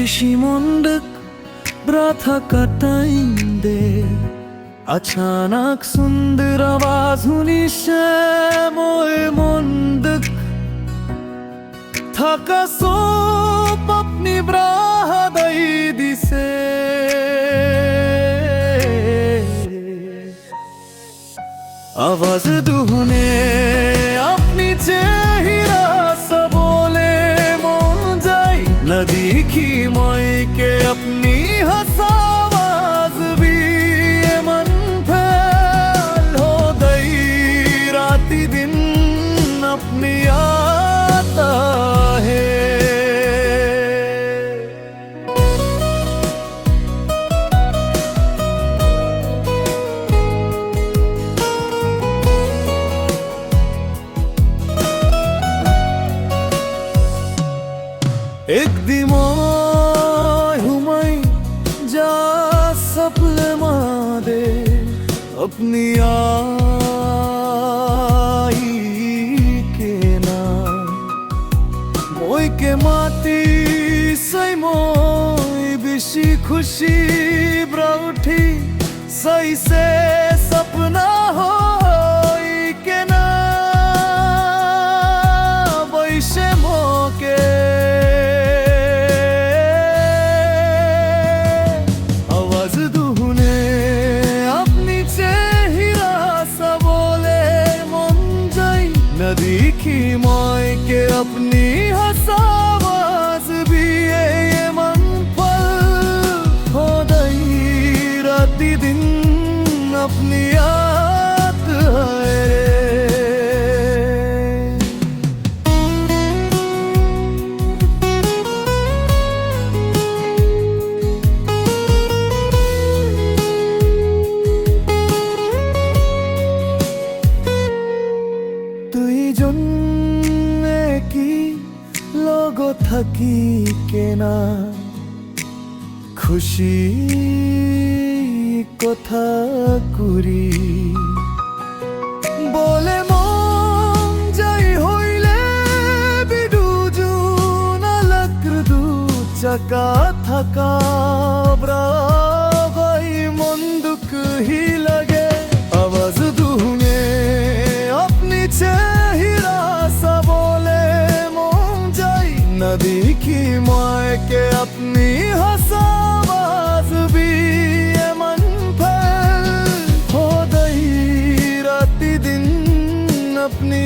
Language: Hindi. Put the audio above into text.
बेशी मंडक ब्राथा कटाइंदे अचानक सुंदर आवाज हुनिशे मोए मंडक थाका सोप अपनी ब्राहा दई दिसे आवाज दुहने अपनी चेहरा सबोले मन जाई न देखी मोई के अपनी हंसावाज भी ये मन फैल हो गई राती दिन अपनी आता है। एक दिमाग हुमाई जा सपले मादे अपनी आई के ना मोई के माती सही मोई बिशी खुशी ब्राउठी सही से सपना हो के ना वैसे मोके देखी मोई के अपनी हंसावाज भी ये मन फल हो गई राती दिन अपनी याद है रे। लोगो थकी के ना खुशी कथा कुरी बोले मन जाई होइले बिडुजु ना लक्रदु चका थका ब्रा भाई मन दुख ही लगे आवाज दुहने अपनी चेहरा सा बोले न देखी मोए के अपनी हंसावाज भी ये मन फैल हो गई राती दिन अपनी